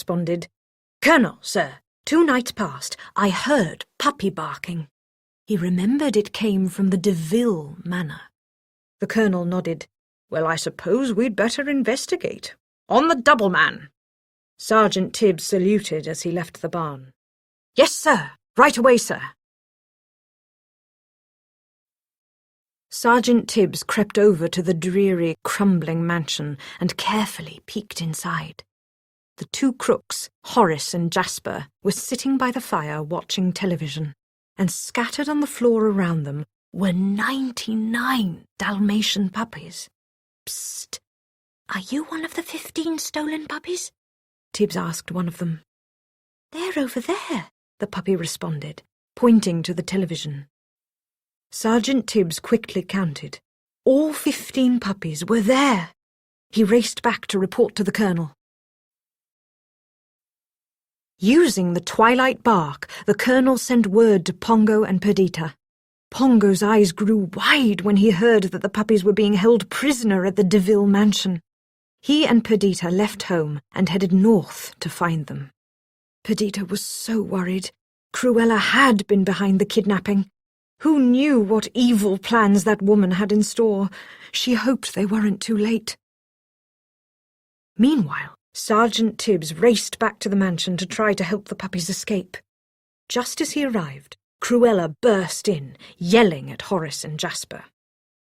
responded, "Colonel, sir, 2 nights past I heard puppy barking." He remembered it came from the Deville manor. The colonel nodded. "Well, I suppose we'd better investigate. On the double, man!" Sergeant Tibbs saluted as he left the barn. "Yes, sir. Right away, sir." Sergeant Tibbs crept over to the dreary, crumbling mansion and carefully peeked inside. The 2 crooks, Horace and Jasper, were sitting by the fire watching television, and scattered on the floor around them were 99 Dalmatian puppies. "Psst! Are you one of the 15 stolen puppies?" Tibbs asked one of them. "They're over there," the puppy responded, pointing to the television. Sergeant Tibbs quickly counted. All 15 puppies were there. He raced back to report to the colonel. Using the twilight bark, the colonel sent word to Pongo and Perdita. Pongo's eyes grew wide when he heard that the puppies were being held prisoner at the Deville mansion. He and Perdita left home and headed north to find them. Perdita was so worried. Cruella had been behind the kidnapping. Who knew what evil plans that woman had in store? She hoped they weren't too late. Meanwhile, Sergeant Tibbs raced back to the mansion to try to help the puppies escape. Just as he arrived, Cruella burst in, yelling at Horace and Jasper.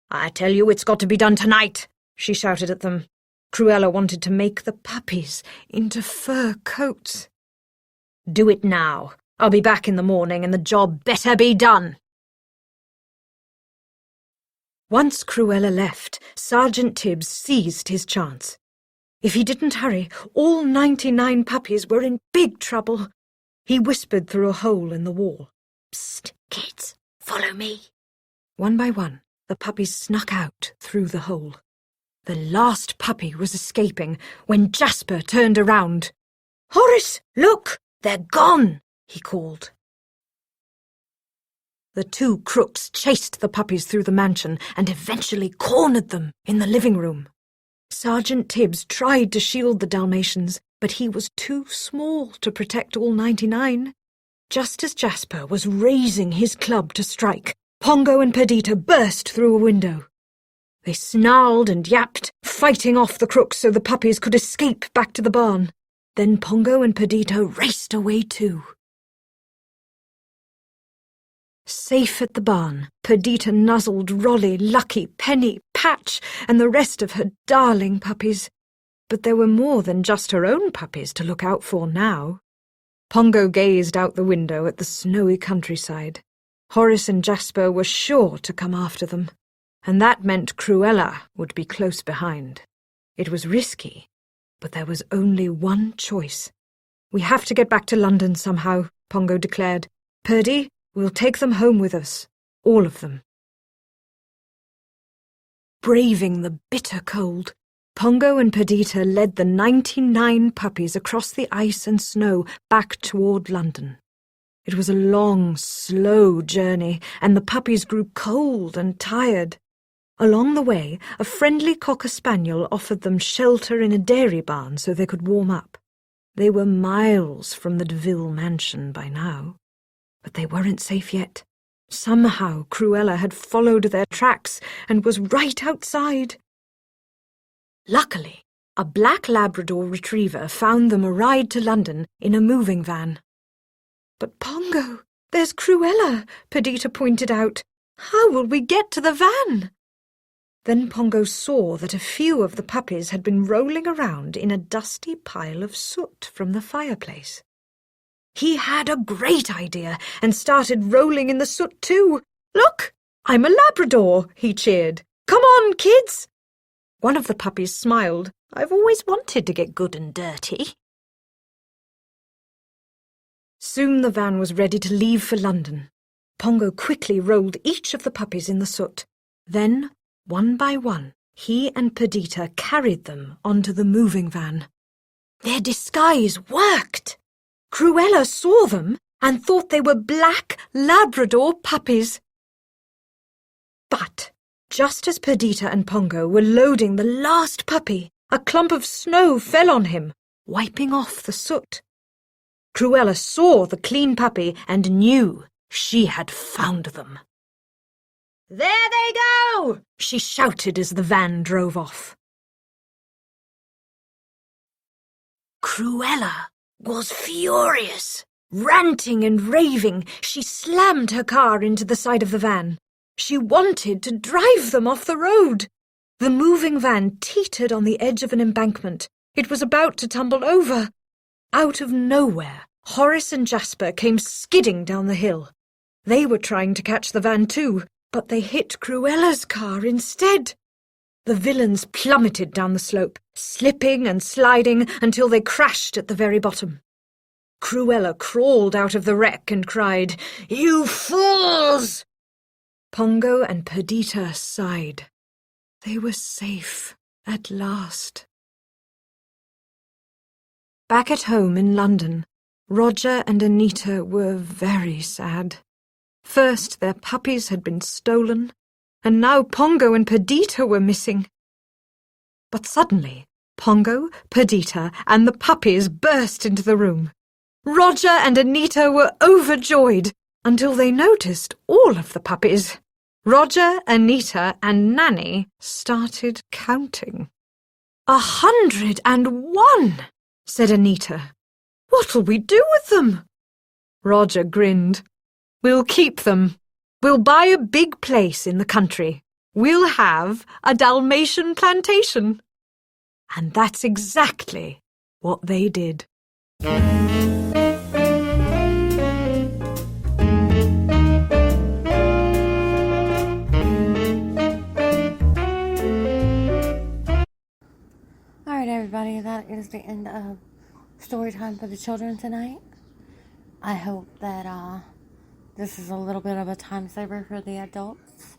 "I tell you it's got to be done tonight," she shouted at them. Cruella wanted to make the puppies into fur coats. "Do it now. I'll be back in the morning and the job better be done." Once Cruella left, Sergeant Tibbs seized his chance. If he didn't hurry, all 99 puppies were in big trouble. He whispered through a hole in the wall. "Psst, kids, follow me." One by one, the puppies snuck out through the hole. The last puppy was escaping when Jasper turned around. "Horace, look! They're gone!" he called. The 2 crooks chased the puppies through the mansion and eventually cornered them in the living room. Sergeant Tibbs tried to shield the Dalmatians, but he was too small to protect all 99. Just as Jasper was raising his club to strike, Pongo and Perdita burst through a window. They snarled and yapped, fighting off the crooks so the puppies could escape back to the barn. Then Pongo and Perdita raced away too. Safe at the barn, Perdita nuzzled Rolly, Lucky, Penny, Patch, and the rest of her darling puppies. But there were more than just her own puppies to look out for now. Pongo gazed out the window at the snowy countryside. Horace and Jasper were sure to come after them, and that meant Cruella would be close behind. It was risky, but there was only one choice. "We have to get back to London somehow," Pongo declared. "Purdy, we'll take them home with us, all of them." Braving the bitter cold, Pongo and Perdita led the 99 puppies across the ice and snow back toward London. It was a long, slow journey, and the puppies grew cold and tired. Along the way, a friendly cocker spaniel offered them shelter in a dairy barn so they could warm up. They were miles from the Deville mansion by now. But they weren't safe yet. Somehow Cruella had followed their tracks and was right outside. Luckily, a black Labrador retriever found them a ride to London in a moving van. "But Pongo, there's Cruella," Perdita pointed out. "How will we get to the van?" Then Pongo saw that a few of the puppies had been rolling around in a dusty pile of soot from the fireplace. He had a great idea and started rolling in the soot too. "Look, I'm a Labrador," he cheered. "Come on, kids!" One of the puppies smiled. "I've always wanted to get good and dirty." Soon the van was ready to leave for London. Pongo quickly rolled each of the puppies in the soot. Then, one by one, he and Perdita carried them onto the moving van. Their disguise worked! Cruella saw them and thought they were black Labrador puppies. But just as Perdita and Pongo were loading the last puppy, a clump of snow fell on him. wiping off the soot. Cruella saw the clean puppy and knew she had found them. "There they go!" she shouted as the van drove off. Cruella was furious. Ranting and raving, she slammed her car into the side of the van. She wanted to drive them off the road. The moving van teetered on the edge of an embankment. It was about to tumble over. Out of nowhere, Horace and Jasper came skidding down the hill. They were trying to catch the van too, but they hit Cruella's car instead. The villains plummeted down the slope, slipping and sliding until they crashed at the very bottom. Cruella crawled out of the wreck and cried, "You fools!" Pongo and Perdita sighed. They were safe at last. Back at home in London, Roger and Anita were very sad. First, their puppies had been stolen, and now Pongo and Perdita were missing. But suddenly, Pongo, Perdita, and the puppies burst into the room. Roger and Anita were overjoyed until they noticed all of the puppies. Roger, Anita, and Nanny started counting. 101, said Anita. What'll we do with them? Roger grinned. We'll keep them. We'll buy a big place in the country. We'll have a Dalmatian plantation. And that's exactly what they did. Alright everybody, that is the end of story time for the children tonight. I hope that this is a little bit of a time saver for the adults.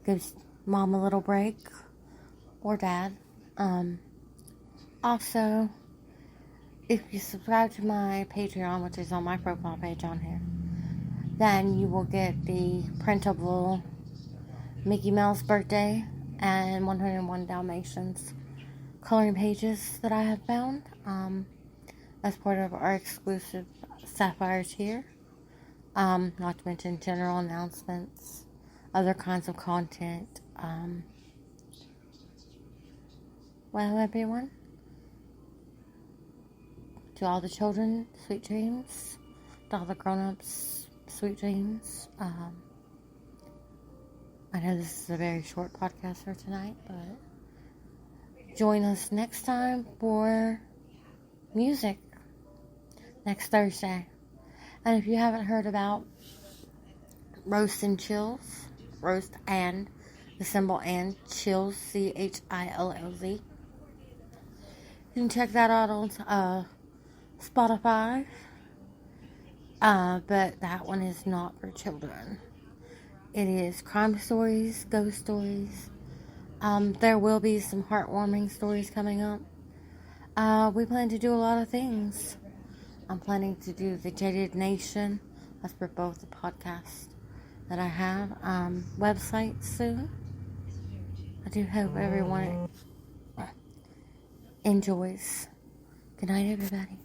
Gives mom a little break. Or dad. Also, if you subscribe to my Patreon, which is on my profile page on here, then you will get the printable Mickey Mouse birthday and 101 Dalmatians coloring pages that I have found as part of our exclusive Sapphire tier. Not to mention general announcements, other kinds of content. Well, everyone, to all the children, sweet dreams. To all the grown-ups, sweet dreams. I know this is a very short podcast for tonight, but join us next time for music next Thursday. And if you haven't heard about Roast and Chills, Roast and the symbol and Chills, CHILLZ, you can check that out on Spotify. But that one is not for children. It is crime stories, ghost stories. There will be some heartwarming stories coming up. We plan to do a lot of things. I'm planning to do the Jaded Nation. That's for both the podcasts that I have. Websites soon. I do hope everyone enjoys. Good night, everybody.